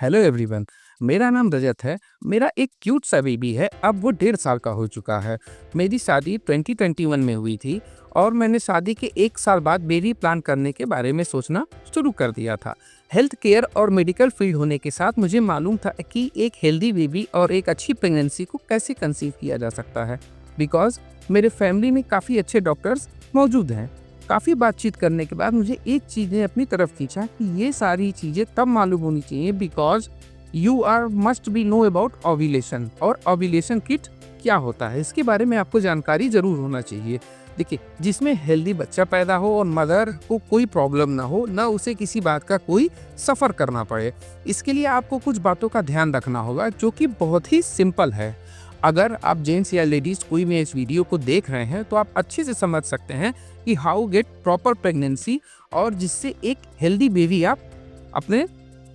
Hello everyone. मेरा नाम रजत है। मेरा एक क्यूट सा बेबी है, अब वो 1.5 साल का हो चुका है। मेरी शादी 2021 में हुई थी और मैंने शादी के 1 साल बाद बेबी प्लान करने के बारे में सोचना शुरू कर दिया था। हेल्थ केयर और मेडिकल फील्ड होने के साथ मुझे मालूम था कि एक हेल्दी बेबी और एक अच्छी प्रेगनेंसी को कैसे कंसीव किया जा सकता है। बिकॉज मेरे फैमिली में काफ़ी अच्छे डॉक्टर्स मौजूद हैं। काफ़ी बातचीत करने के बाद मुझे एक चीज़ ने अपनी तरफ खींचा कि ये सारी चीज़ें तब मालूम होनी चाहिए because you are must be know about ovulation और ओव्यूलेशन किट क्या होता है, इसके बारे में आपको जानकारी ज़रूर होना चाहिए। देखिए, जिसमें हेल्दी बच्चा पैदा हो और मदर को कोई प्रॉब्लम ना हो, ना उसे किसी बात का कोई सफ़र करना पड़े, इसके लिए आपको कुछ बातों का ध्यान रखना होगा जो कि बहुत ही सिंपल है। अगर आप जेंट्स या लेडीज़ कोई में इस वीडियो को देख रहे हैं तो आप अच्छे से समझ सकते हैं कि हाउ गेट प्रॉपर प्रेगनेंसी और जिससे एक हेल्दी बेबी आप अपने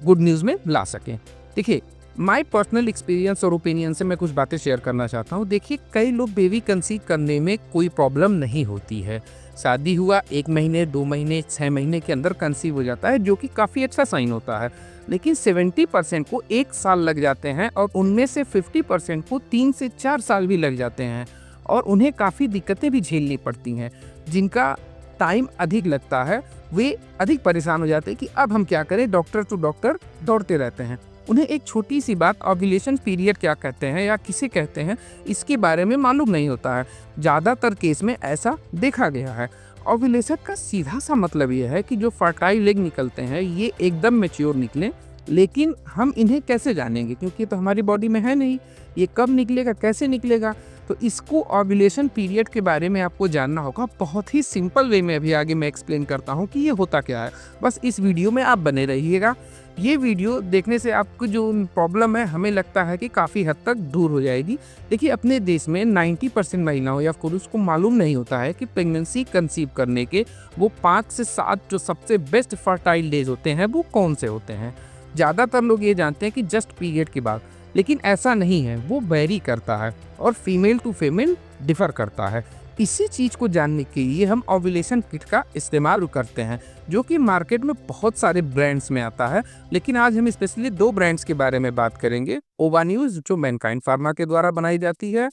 गुड न्यूज़ में ला सकें। देखिए, माय पर्सनल एक्सपीरियंस और ओपिनियन से मैं कुछ बातें शेयर करना चाहता हूँ। देखिए, कई लोग बेबी कंसीव करने में कोई प्रॉब्लम नहीं होती है। शादी हुआ 1 महीने, 2 महीने, 6 महीने के अंदर कंसीव हो जाता है, जो कि काफ़ी अच्छा साइन होता है। लेकिन 70% को 1 साल लग जाते हैं और उनमें से 50% को 3 से 4 साल भी लग जाते हैं और उन्हें काफ़ी दिक्कतें भी झेलनी पड़ती हैं। जिनका टाइम अधिक लगता है वे अधिक परेशान हो जाते हैं कि अब हम क्या करें, डॉक्टर टू डॉक्टर दौड़ते रहते हैं। उन्हें एक छोटी सी बात ओव्यूलेशन पीरियड क्या कहते हैं या किसे कहते हैं, इसके बारे में मालूम नहीं होता है। ज़्यादातर केस में ऐसा देखा गया है। ओव्यूलेशन का सीधा सा मतलब यह है कि जो फर्टाइल एग निकलते हैं ये एकदम मैच्योर निकलें, लेकिन हम इन्हें कैसे जानेंगे क्योंकि ये तो हमारी बॉडी में है नहीं। ये कब निकलेगा, कैसे निकलेगा, तो इसको ओव्यूलेशन पीरियड के बारे में आपको जानना होगा। बहुत ही सिंपल वे में अभी आगे मैं एक्सप्लेन करता हूँ कि ये होता क्या है। बस इस वीडियो में आप बने रहिएगा। ये वीडियो देखने से आपको जो प्रॉब्लम है हमें लगता है कि काफ़ी हद तक दूर हो जाएगी। देखिए, अपने देश में 90% महिलाओं या पुरुष को मालूम नहीं होता है कि प्रेगनेंसी कंसीव करने के वो 5 से 7 जो सबसे बेस्ट फर्टाइल डेज होते हैं वो कौन से होते हैं। ज़्यादातर लोग ये जानते हैं कि जस्ट पीरियड के बाद, लेकिन ऐसा नहीं है। वो वेरी करता है और फीमेल टू फीमेल डिफर करता है। इसी चीज़ को जानने के लिए हम ओव्यूलेशन किट का इस्तेमाल करते हैं, जो कि मार्केट में बहुत सारे ब्रांड्स में आता है। लेकिन आज हम स्पेशली 2 ब्रांड्स के बारे में बात करेंगे। ओवान्यूज़ जो मैनकाइंड फार्मा के द्वारा बनाई जाती है,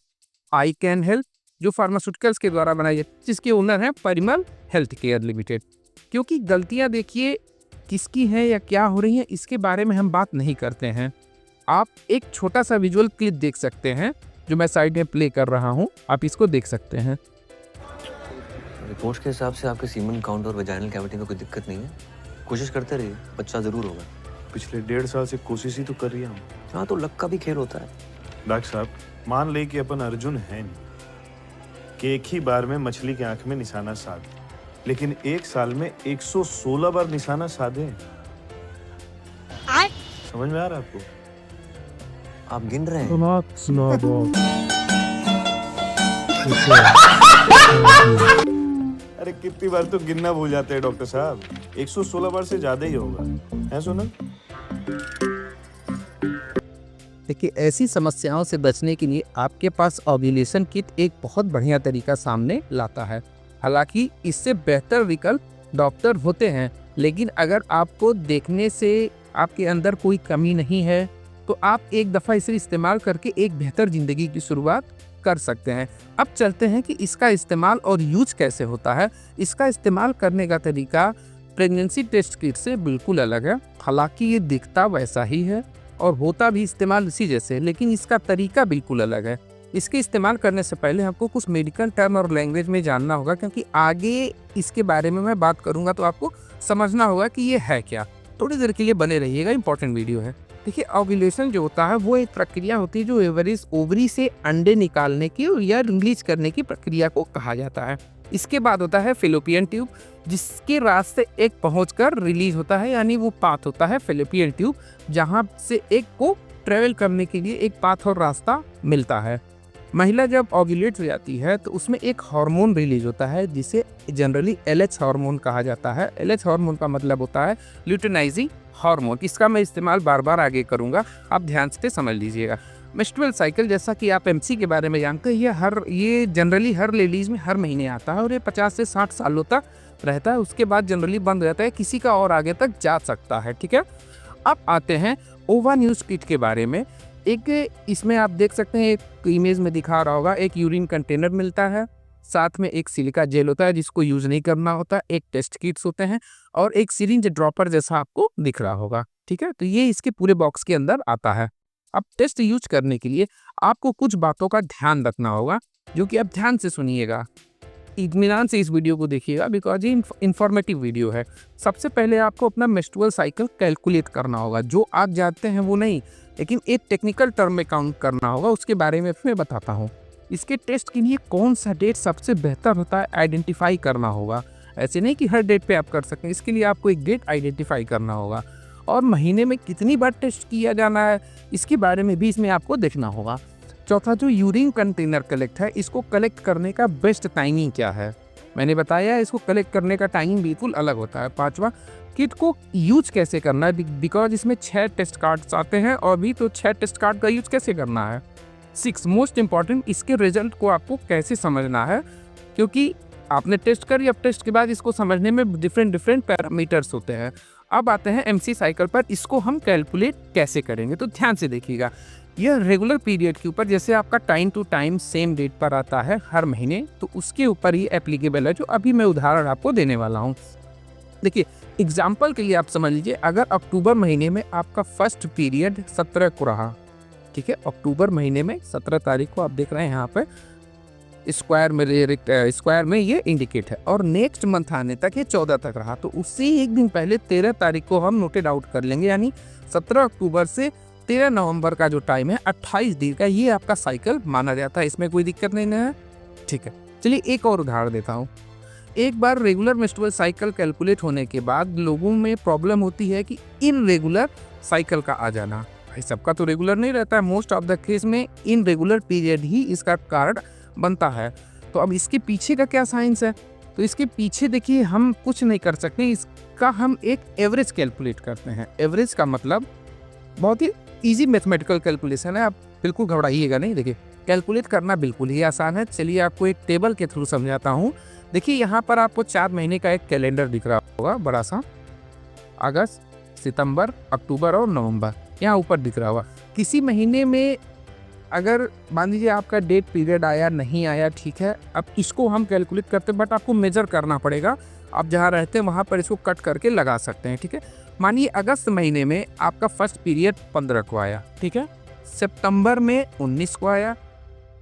आई कैन हेल्थ जो फार्मास्यूटिकल्स के द्वारा बनाई जाती है, जिसके ओनर हैं परिमल हेल्थ केयर लिमिटेड। क्योंकि गलतियाँ देखिए किसकी हैं या क्या हो रही हैं इसके बारे में हम बात नहीं करते हैं। आप एक छोटा सा विजुअल क्लिप देख सकते हैं जो मैं साइड में प्ले कर रहा हूँ, आप इसको देख सकते हैं। रिपोर्ट्स के हिसाब से आपके सीमन काउंट और वेजाइनल कैविटी में कोई दिक्कत नहीं है। कोशिश करते रहिए, बच्चा जरूर होगा। पिछले 1.5 साल से कोशिश ही तो कर रही हूँ। हाँ, तो लक का भी खेल होता है। डॉक्टर साहब, मान ले कि अपन अर्जुन है नहीं कि एक ही बार में मछली की आंख में निशाना साध, लेकिन 1 साल में 116 बार निशाना साधे। समझ में आ रहा है आपको? आप गिन रहे हैं? अरे कितनी बार तो गिनना भूल जाते हैं डॉक्टर साहब। 116 बार से ज्यादा ही होगा, है सोनल? देखिए, ऐसी समस्याओं से बचने के लिए आपके पास ओव्यूलेशन किट एक बहुत बढ़िया तरीका सामने लाता है। हालांकि इससे बेहतर विकल्प डॉक्टर होते हैं, लेकिन अगर आपको देखने से आपके अंदर कोई कमी नहीं है तो आप एक दफ़ा इसे इस्तेमाल करके एक बेहतर ज़िंदगी की शुरुआत कर सकते हैं। अब चलते हैं कि इसका इस्तेमाल और यूज कैसे होता है। इसका इस्तेमाल करने का तरीका प्रेगनेंसी टेस्ट किट से बिल्कुल अलग है। हालांकि ये दिखता वैसा ही है और होता भी इस्तेमाल इसी जैसे, लेकिन इसका तरीका बिल्कुल अलग है। इसके इस्तेमाल करने से पहले आपको कुछ मेडिकल टर्म और लैंग्वेज में जानना होगा, क्योंकि आगे इसके बारे में मैं बात करूँगा तो आपको समझना होगा कि ये है क्या। थोड़ी देर के लिए बने रहिएगा, इंपॉर्टेंट वीडियो है। देखिए, ओव्यूलेशन जो होता है वो एक प्रक्रिया होती है जो ओवरी से अंडे निकालने की या रिलीज करने की प्रक्रिया को कहा जाता है। इसके बाद होता है फेलोपियन ट्यूब, जिसके रास्ते एग पहुंचकर रिलीज होता है, यानी वो पाथ होता है फेलोपियन ट्यूब, जहां से एग को ट्रेवल करने के लिए एक पाथ और रास्ता मिलता है। महिला जब ओव्यूलेट हो जाती है तो उसमें एक हार्मोन रिलीज होता है जिसे जनरली LH हार्मोन कहा जाता है। LH हार्मोन का मतलब होता है ल्यूटेनाइजिंग हार्मोन। इसका मैं इस्तेमाल बार बार आगे करूंगा, आप ध्यान से समझ लीजिएगा। मेंस्ट्रुअल साइकिल, जैसा कि आप MC के बारे में जानते हैं, ये जनरली हर लेडीज़ में हर महीने आता है और ये 50 से 60 सालों तक रहता है। उसके बाद जनरली बंद हो जाता है, किसी का और आगे तक जा सकता है। ठीक है, अब आते हैं ओवा न्यूज़ किट के बारे में। एक इसमें आप देख सकते हैं, एक इमेज में दिखा रहा होगा, एक यूरिन कंटेनर मिलता है, साथ में एक सिलिका जेल होता है जिसको यूज़ नहीं करना होता, एक टेस्ट किट्स होते हैं और एक सिरिंज ड्रॉपर जैसा आपको दिख रहा होगा। ठीक है, तो ये इसके पूरे बॉक्स के अंदर आता है। अब टेस्ट यूज करने के लिए आपको कुछ बातों का ध्यान रखना होगा, जो कि आप ध्यान से सुनिएगा, इत्मीनान से इस वीडियो को देखिएगा, बिकॉज ये इंफॉर्मेटिव वीडियो है। सबसे पहले आपको अपना मेंस्ट्रुअल साइकिल कैलकुलेट करना होगा। जो आप जानते हैं वो नहीं, लेकिन एक टेक्निकल टर्म में काउंट करना होगा, उसके बारे में मैं बताता हूँ। इसके टेस्ट के लिए कौन सा डेट सबसे बेहतर होता है आइडेंटिफाई करना होगा। ऐसे नहीं कि हर डेट पे आप कर सकें, इसके लिए आपको एक डेट आइडेंटिफाई करना होगा। और महीने में कितनी बार टेस्ट किया जाना है, इसके बारे में भी इसमें आपको देखना होगा। चौथा, जो यूरिन कंटेनर कलेक्ट है, इसको कलेक्ट करने का बेस्ट टाइमिंग क्या है, मैंने बताया इसको कलेक्ट करने का टाइमिंग बिल्कुल अलग होता है। पांचवा, किट को यूज कैसे करना है, बिकॉज इसमें 6 टेस्ट कार्ड्स आते हैं और भी तो 6 टेस्ट कार्ड का यूज कैसे करना है। 6 मोस्ट इंपॉर्टेंट, इसके रिजल्ट को आपको कैसे समझना है, क्योंकि आपने टेस्ट करी, अब टेस्ट के बाद इसको समझने में डिफरेंट पैरामीटर्स होते हैं। अब आते हैं एमसी साइकिल पर, इसको हम कैलकुलेट कैसे करेंगे, तो ध्यान से देखिएगा। यह रेगुलर पीरियड के ऊपर, जैसे आपका time to time same date पर आता है हर महीने, तो उसके ऊपर ही एप्लीकेबल है, जो अभी मैं उदाहरण आपको देने वाला हूँ। देखिए, एग्जाम्पल के लिए आप समझ लीजिए, अगर अक्टूबर महीने में आपका फर्स्ट पीरियड 17 को रहा, ठीक है, अक्टूबर महीने में 17 तारीख को आप देख रहे हैं यहाँ पे स्क्वायर में ये इंडिकेट है, और नेक्स्ट मंथ आने तक ये 14 तक रहा, तो उससे एक दिन पहले 13 तारीख को हम नोटेड आउट कर लेंगे, यानी 17 अक्टूबर से 13 नवंबर का जो टाइम है 28 दिन का, ये आपका साइकिल माना जाता है। इसमें कोई दिक्कत नहीं है, ठीक है। चलिए एक और उदाहरण देता हूँ। एक बार रेगुलर मेंस्ट्रुअल साइकिल कैलकुलेट होने के बाद लोगों में प्रॉब्लम होती है कि इनरेगुलर साइकिल का आ जाना। भाई सबका तो रेगुलर नहीं रहता है, मोस्ट ऑफ द केस में इनरेगुलर पीरियड ही इसका कारण बनता है। तो अब इसके पीछे का क्या साइंस है, तो इसके पीछे देखिए, हम कुछ नहीं कर सकते, इसका हम एक एवरेज कैलकुलेट करते हैं। एवरेज का मतलब बहुत ही इजी मैथमेटिकल कैलकुलेशन है, आप बिल्कुल घबराइएगा नहीं। देखिए, कैलकुलेट करना बिल्कुल ही आसान है। चलिए आपको एक टेबल के थ्रू समझाता हूँ। देखिए, यहाँ पर आपको 4 महीने का एक कैलेंडर दिख रहा होगा, बड़ा सा, अगस्त, सितंबर, अक्टूबर और नवंबर, यहाँ ऊपर दिख रहा होगा। किसी महीने में अगर मान लीजिए आपका डेट पीरियड आया, नहीं आया, ठीक है, अब इसको हम कैलकुलेट करते हैं, बट आपको मेजर करना पड़ेगा। आप जहाँ रहते हैं वहाँ पर इसको कट करके लगा सकते हैं, ठीक है। मानिए अगस्त महीने में आपका फर्स्ट पीरियड 15 को आया, ठीक है, सितंबर में 19 को आया,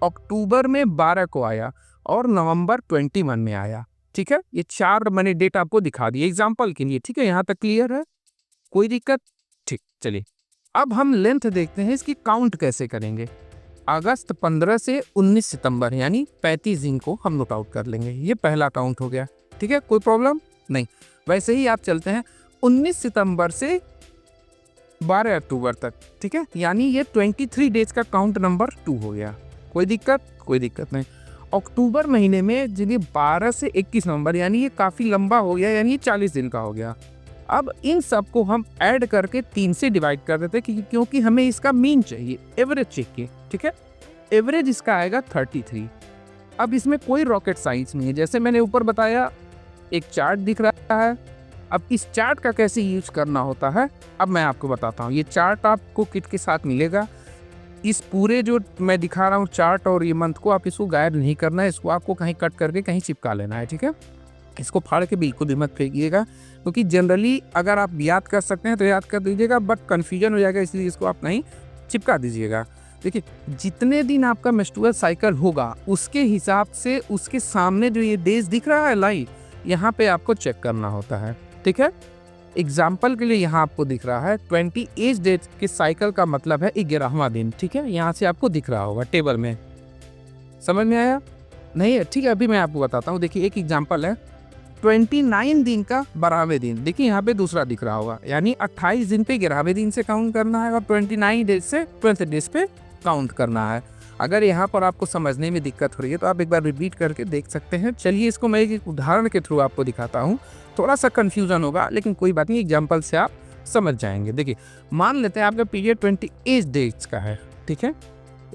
अक्टूबर में 12 को आया और नवंबर 21 में आया, ठीक है। ये 4 मैंने डेट आपको दिखा दी एग्जाम्पल के लिए, ठीक है। यहाँ तक क्लियर है, कोई दिक्कत, ठीक। चलिए अब हम लेंथ देखते हैं, इसकी काउंट कैसे करेंगे। अगस्त 15 से 19 सितंबर यानी 35 दिन को हम नोट आउट कर लेंगे, ये पहला काउंट हो गया, ठीक है, कोई प्रॉब्लम नहीं। वैसे ही आप चलते हैं 19 सितंबर से 12 अक्टूबर तक, ठीक है, यानी ये 23 डेज का काउंट नंबर 2 हो गया, कोई दिक्कत नहीं। अक्टूबर महीने में जिन्हें 12 से 21 नवंबर, यानी ये काफ़ी लंबा हो गया, यानी ये 40 दिन का हो गया। अब इन सब को हम ऐड करके 3 से डिवाइड कर देते हैं, क्योंकि हमें इसका मीन चाहिए, एवरेज चाहिए, ठीक है। एवरेज इसका आएगा 33। अब इसमें कोई रॉकेट साइंस नहीं है, जैसे मैंने ऊपर बताया, एक चार्ट दिख रहा है। अब इस चार्ट का कैसे यूज करना होता है, अब मैं आपको बताता हूँ। ये चार्ट आपको किट के साथ मिलेगा। इस पूरे जो मैं दिखा रहा हूँ चार्ट और ये मंथ को, आप इसको गायब नहीं करना है, इसको आपको कहीं कट करके कहीं चिपका लेना है, ठीक है। इसको फाड़ के बिल्कुल भी मत फेंकिएगा, क्योंकि जनरली अगर आप याद कर सकते हैं तो याद कर दीजिएगा, बट कन्फ्यूजन हो जाएगा, इसलिए इसको आप नहीं चिपका दीजिएगा। देखिए, जितने दिन आपका मेंस्ट्रुअल साइकिल होगा उसके हिसाब से उसके सामने जो ये डेज दिख रहा है लाइन, यहाँ पे आपको चेक करना होता है, ठीक है। एग्जाम्पल के लिए यहाँ आपको दिख रहा है 28 डेज के साइकिल का मतलब है 11वां दिन, ठीक है, यहाँ से आपको दिख रहा होगा टेबल में। समझ में आया नहीं है, ठीक है। अभी मैं आपको बताता हूँ। देखिए, एक एग्जाम्पल है 29 दिन का 12वें दिन, देखिए यहाँ पे दूसरा दिख रहा होगा, यानी 28 दिन पे 11वें दिन से काउंट करना है और 29 डेज से 20 डेज पे काउंट करना है। अगर यहाँ पर आपको समझने में दिक्कत हो रही है तो आप एक बार रिपीट करके देख सकते हैं। चलिए इसको मैं एक उदाहरण के थ्रू आपको दिखाता हूँ, थोड़ा सा कन्फ्यूजन होगा लेकिन कोई बात नहीं, एग्जाम्पल से आप समझ जाएंगे। देखिए, मान लेते हैं आपका पीरियड 28 डेज का है, ठीक है।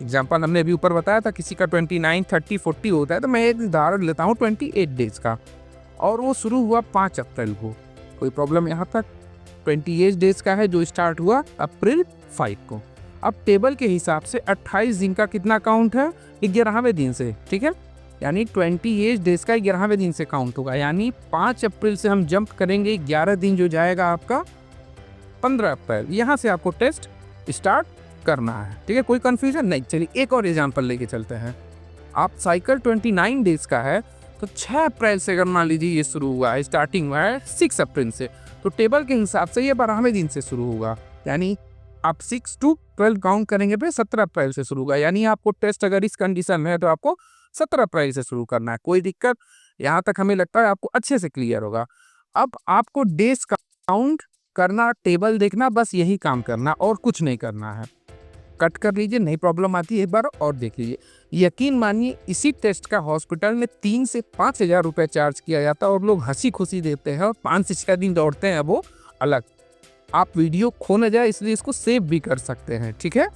एग्जाम्पल हमने अभी ऊपर बताया था, किसी का 29, 30, 40 होता है, तो मैं एक उदाहरण लेता हूँ 28 डेज का, और वो शुरू हुआ 5 अप्रैल को। कोई प्रॉब्लम यहाँ तक? 28 डेज का है जो स्टार्ट हुआ अप्रैल 5 को। अब टेबल के हिसाब से 28 दिन का कितना काउंट है, 11वें दिन से, ठीक है, यानी 28 डेज का 11वें दिन से काउंट होगा, यानी 5 अप्रैल से हम जंप करेंगे, 11 दिन जो जाएगा आपका 15 अप्रैल, यहाँ से आपको टेस्ट स्टार्ट करना है, ठीक है, कोई कंफ्यूजन नहीं। चलिए एक और एग्जाम्पल लेके चलते हैं। आप साइकिल 29 डेज का है तो 6 अप्रैल से अगर मान लीजिए ये शुरू हुआ है, स्टार्टिंग हुआ है 6 अप्रैल से, तो टेबल के हिसाब से ये 12वें दिन से शुरू होगा, यानी आप 6 to 12 काउंट करेंगे तो 17 अप्रैल से शुरू होगा, यानी आपको टेस्ट अगर इस कंडीशन में है तो आपको 17 अप्रैल से शुरू करना है। कोई दिक्कत, यहाँ तक हमें लगता है आपको अच्छे से क्लियर होगा। अब आपको डेज काउंट करना, टेबल देखना, बस यही काम करना और कुछ नहीं करना है। कट कर लीजिए, नहीं प्रॉब्लम आती है, एक बार और देख लीजिए। यकीन मानिए इसी टेस्ट का हॉस्पिटल में 3 से 5 हज़ार रुपये चार्ज किया जाता है और लोग हंसी खुशी देते हैं और 5 से 6 दिन दौड़ते हैं, वो अलग। आप वीडियो खो न जाए इसलिए इसको सेव भी कर सकते हैं, ठीक है।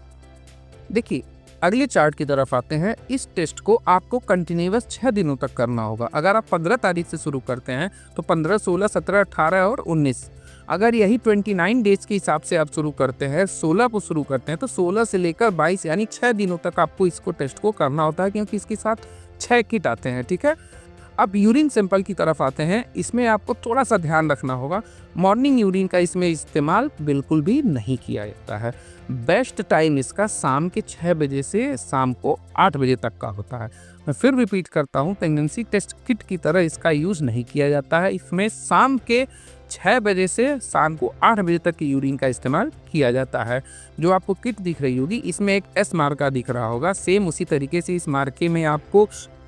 देखिए अगले चार्ट की तरफ आते हैं। इस टेस्ट को आपको कंटिन्यूअस 6 दिनों तक करना होगा। अगर आप 15 तारीख से शुरू करते हैं तो 15, 16, 17, 18 और 19। अगर यही 29 डेज के हिसाब से आप शुरू करते हैं, 16 को शुरू करते हैं, तो 16 से लेकर 22 यानी 6 दिनों तक आपको इसको टेस्ट को करना होता है, क्योंकि इसके साथ 6 किट आते हैं, ठीक है। अब यूरिन सैंपल की तरफ आते हैं। इसमें आपको थोड़ा सा ध्यान रखना होगा, मॉर्निंग यूरिन का इसमें इस्तेमाल बिल्कुल भी नहीं किया जाता है। बेस्ट टाइम इसका शाम के 6 बजे से शाम को 8 बजे तक का होता है। मैं फिर रिपीट करता हूँ, प्रेगनेंसी टेस्ट किट की तरह इसका यूज़ नहीं किया जाता है। इसमें शाम के 6 बजे से शाम को 8 बजे तक की यूरिन का इस्तेमाल किया जाता है। जो आपको किट दिख रही होगी इसमें एक एस मार्का दिख रहा होगा, सेम उसी तरीके से इस मार्के में आपको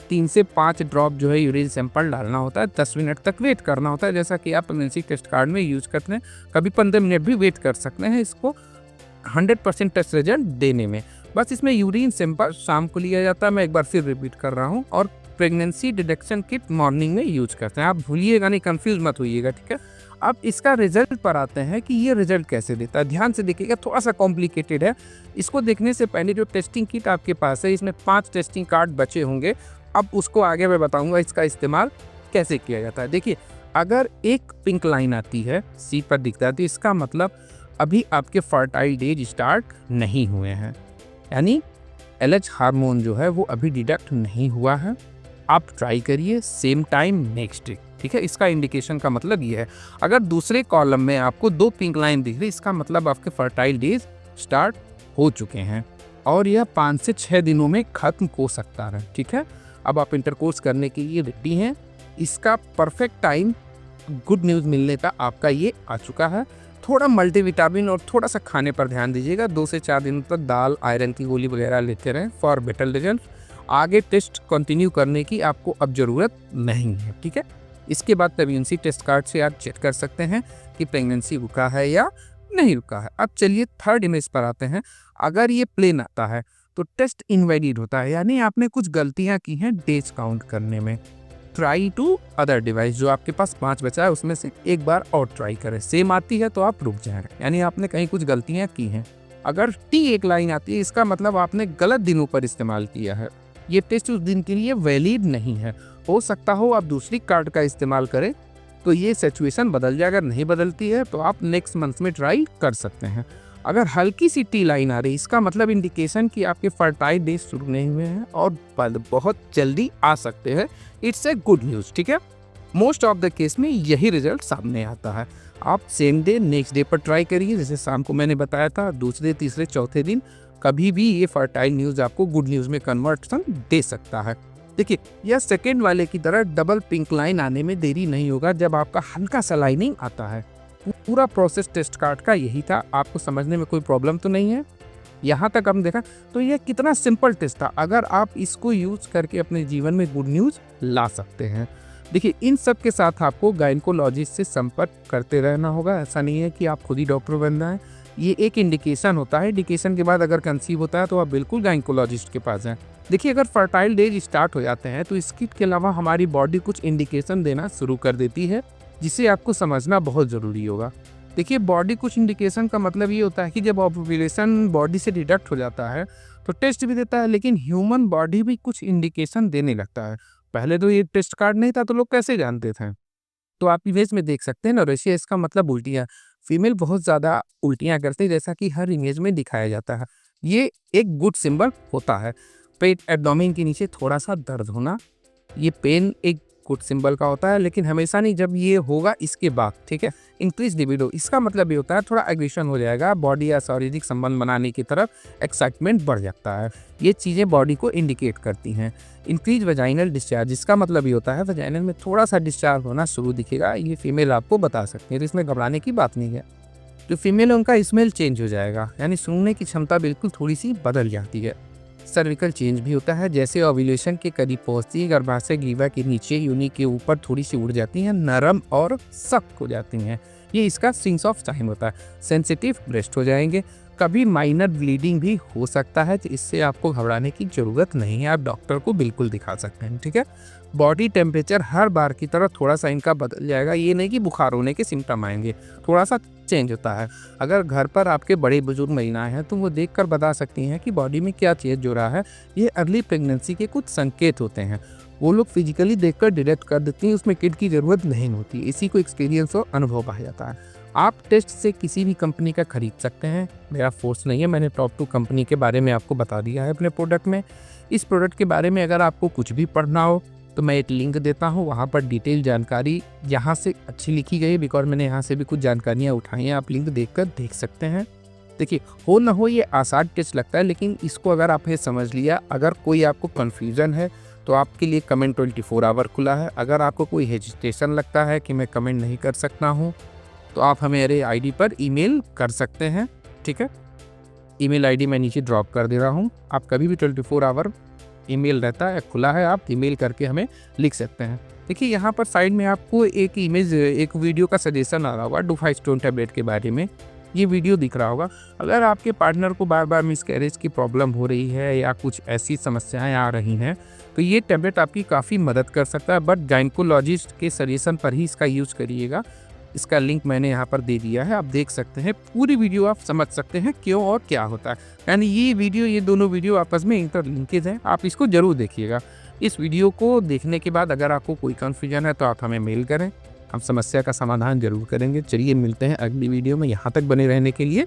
3 से 5 ड्रॉप जो है यूरिन सैंपल डालना होता है। 10 मिनट तक वेट करना होता है, जैसा कि आप प्रेगनेंसी टेस्ट कार्ड में यूज करते हैं। कभी 15 मिनट भी वेट कर सकते हैं इसको 100% टेस्ट रिजल्ट देने में। बस इसमें यूरिन सैंपल शाम को लिया जाता है, मैं एक बार फिर रिपीट कर रहा हूँ, और प्रेगनेंसी डिटेक्शन किट मॉर्निंग में यूज करते हैं। आप भूलिएगा नहीं, कंफ्यूज मत होइएगा, ठीक है। अब इसका रिजल्ट पर आते हैं कि ये रिजल्ट कैसे देता है। ध्यान से देखिएगा, थोड़ा सा कॉम्प्लिकेटेड है। इसको देखने से पहले जो टेस्टिंग किट आपके पास है, इसमें 5 टेस्टिंग कार्ड बचे होंगे। अब उसको आगे मैं बताऊंगा इसका इस्तेमाल कैसे किया जाता है। देखिए, अगर एक पिंक लाइन आती है, सी पर दिखता है, तो इसका मतलब अभी आपके फर्टाइल डेज स्टार्ट नहीं हुए हैं, यानी एलएच हार्मोन जो है वो अभी डिडक्ट नहीं हुआ है। आप ट्राई करिए सेम टाइम नेक्स्ट डे, ठीक है। इसका इंडिकेशन का मतलब ये है। अगर दूसरे कॉलम में आपको 2 पिंक लाइन दिख रही, इसका मतलब आपके फर्टाइल डेज स्टार्ट हो चुके हैं और यह 5 से 6 दिनों में खत्म हो सकता है, ठीक है। अब आप इंटरकोर्स करने के लिए रेडी हैं। इसका परफेक्ट टाइम, गुड न्यूज़ मिलने का आपका ये आ चुका है। थोड़ा मल्टीविटामिन और थोड़ा सा खाने पर ध्यान दीजिएगा। 2 से 4 दिनों तक दाल, आयरन की गोली वगैरह लेते रहें फॉर बेटर रिजल्ट। आगे टेस्ट कंटिन्यू करने की आपको अब ज़रूरत नहीं है, ठीक है। इसके बाद प्रेगनेंसी टेस्ट कार्ड से आप चेक कर सकते हैं कि प्रेगनेंसी रुका है या नहीं रुका है। अब चलिए थर्ड इमेज पर आते हैं। अगर ये प्लेन आता है तो टेस्ट इनवैलिड होता है, यानी आपने कुछ गलतियां की हैं डेज काउंट करने में। ट्राई टू अदर डिवाइस, जो आपके पास 5 बचा है उसमें से एक बार और ट्राई करें। सेम आती है तो आप रुक जाएंगे, यानी आपने कहीं कुछ गलतियां की हैं। अगर टी एक लाइन आती है, इसका मतलब आपने गलत दिनों पर इस्तेमाल किया है। ये टेस्ट उस दिन के लिए वैलिड नहीं है। हो सकता हो आप दूसरी कार्ड का इस्तेमाल करें तो ये सिचुएशन बदल जाए। अगर नहीं बदलती है तो आप नेक्स्ट मंथ में ट्राई कर सकते हैं। अगर हल्की सी टी लाइन आ रही, इसका मतलब इंडिकेशन कि आपके फर्टाइल डेज शुरू नहीं हुए हैं और बहुत जल्दी आ सकते हैं। इट्स ए गुड न्यूज़, ठीक है। मोस्ट ऑफ द केस में यही रिजल्ट सामने आता है। आप सेम डे नेक्स्ट डे पर ट्राई करिए, जैसे शाम को मैंने बताया था। दूसरे, तीसरे, चौथे दिन कभी भी ये फर्टाइल न्यूज़ आपको गुड न्यूज़ में कन्वर्सन दे सकता है। देखिए, यह सेकेंड वाले की तरह डबल पिंक लाइन आने में देरी नहीं होगा जब आपका हल्का सा लाइनिंग आता है। पूरा प्रोसेस टेस्ट कार्ड का यही था। आपको समझने में कोई प्रॉब्लम तो नहीं है? यहाँ तक हम देखा तो यह कितना सिंपल टेस्ट था। अगर आप इसको यूज करके अपने जीवन में गुड न्यूज़ ला सकते हैं। देखिए, इन सब के साथ आपको गायनकोलॉजिस्ट से संपर्क करते रहना होगा। ऐसा नहीं है कि आप खुद ही डॉक्टर बन रहे हैं। ये एक इंडिकेशन होता है। इंडिकेशन के बाद अगर कंसीव होता है तो आप बिल्कुल गायनकोलॉजिस्ट के पास जाएं। देखिए, अगर फर्टाइल डेज स्टार्ट हो जाते हैं तो इस किट के अलावा हमारी बॉडी कुछ इंडिकेशन देना शुरू कर देती है, जिसे आपको समझना बहुत ज़रूरी होगा। देखिए, बॉडी कुछ इंडिकेशन का मतलब ये होता है कि जब ओव्यूलेशन बॉडी से डिडक्ट हो जाता है तो टेस्ट भी देता है, लेकिन ह्यूमन बॉडी भी कुछ इंडिकेशन देने लगता है। पहले तो ये टेस्ट कार्ड नहीं था तो लोग कैसे जानते थे? तो आप इमेज में देख सकते हैं ना, रशिया, इसका मतलब उल्टी है। फीमेल बहुत ज़्यादा उल्टियाँ करती है, जैसा कि हर इमेज में दिखाया जाता है। ये एक गुड सिंबल होता है। पेट एब्डोमेन के नीचे थोड़ा-सा दर्द होना, ये पेन एक गुड सिंबल का होता है, लेकिन हमेशा नहीं, जब ये होगा इसके बाद, ठीक है? इंक्रीज़ लिबिडो, इसका मतलब ये होता है थोड़ा एग्रेशन हो जाएगा, बॉडी या शारीरिक संबंध बनाने की तरफ एक्साइटमेंट बढ़ जाता है। ये चीज़ें बॉडी को इंडिकेट करती हैं। इंक्रीज़ वजाइनल डिस्चार्ज, इसका मतलब ये होता है वजाइनल में थोड़ा-सा डिस्चार्ज होना शुरू दिखेगा, ये फीमेल आपको बता सकती है, तो इसमें घबराने की बात नहीं है। जो फीमेल है उनका स्मेल चेंज हो जाएगा, यानी सूंघने की क्षमता बिल्कुल थोड़ी-सी बदल जाती है। सर्विकल चेंज भी होता है, जैसे ओव्यूलेशन के करीब पहुंचती है गर्भाशय ग्रीवा के नीचे योनि के ऊपर थोड़ी सी उड़ जाती हैं, नरम और सख्त हो जाती हैं। ये इसका सिंस ऑफ टाइम होता है। सेंसिटिव ब्रेस्ट हो जाएंगे, कभी माइनर ब्लीडिंग भी हो सकता है, तो इससे आपको घबराने की ज़रूरत नहीं है, आप डॉक्टर को बिल्कुल दिखा सकते हैं, ठीक है? बॉडी टेम्परेचर हर बार की तरह थोड़ा सा इनका बदल जाएगा, ये नहीं कि बुखार होने के सिम्टम आएंगे, थोड़ा सा चेंज होता है। अगर घर पर आपके बड़े बुजुर्ग महिलाएं हैं तो वो देखकर बता सकती हैं कि बॉडी में क्या चेंज हो रहा है। ये अर्ली प्रेगनेंसी के कुछ संकेत होते हैं, वो लोग फिजिकली देखकर डिटेक्ट कर देती हैं, उसमें किट की ज़रूरत नहीं होती, इसी को एक्सपीरियंस और अनुभव कहा जाता है। आप टेस्ट से किसी भी कंपनी का खरीद सकते हैं, मेरा फोर्स नहीं है, मैंने टॉप 2 कंपनी के बारे में आपको बता दिया है अपने प्रोडक्ट में। इस प्रोडक्ट के बारे में अगर आपको कुछ भी पढ़ना हो तो मैं एक लिंक देता हूँ, वहाँ पर डिटेल जानकारी यहाँ से अच्छी लिखी गई है, बिकॉज मैंने यहाँ से भी कुछ जानकारियाँ उठाई हैं, आप लिंक देखकर देख सकते हैं। देखिए, हो ना हो ये आसान टेस्ट लगता है, लेकिन इसको अगर आपने समझ लिया, अगर कोई आपको कन्फ्यूज़न है तो आपके लिए कमेंट 24 आवर खुला है। अगर आपको कोई हेजिटेशन लगता है कि मैं कमेंट नहीं कर सकता हूँ, तो आप हमें आईडी पर ईमेल कर सकते हैं, ठीक है? ईमेल आईडी मैं नीचे ड्रॉप कर दे रहा हूँ। आप कभी भी 24 आवर ईमेल रहता है, खुला है, आप ईमेल करके हमें लिख सकते हैं। देखिए, यहाँ पर साइड में आपको एक इमेज, एक वीडियो का सजेशन आ रहा होगा डुफाइस्टोन टैबलेट के बारे में, ये वीडियो दिख रहा होगा। अगर आपके पार्टनर को बार बार मिसकैरेज की प्रॉब्लम हो रही है या कुछ ऐसी समस्याएं आ रही हैं, तो ये टैबलेट आपकी काफ़ी मदद कर सकता है, बट गायनेकोलॉजिस्ट के सजेशन पर ही इसका यूज़ करिएगा। इसका लिंक मैंने यहाँ पर दे दिया है, आप देख सकते हैं, पूरी वीडियो आप समझ सकते हैं क्यों और क्या होता है। यानी ये दोनों वीडियो आपस में इंटरलिंकेज हैं, आप इसको ज़रूर देखिएगा। इस वीडियो को देखने के बाद अगर आपको कोई कन्फ्यूजन है तो आप हमें मेल करें, हम समस्या का समाधान जरूर करेंगे। चलिए मिलते हैं अगली वीडियो में, यहाँ तक बने रहने के लिए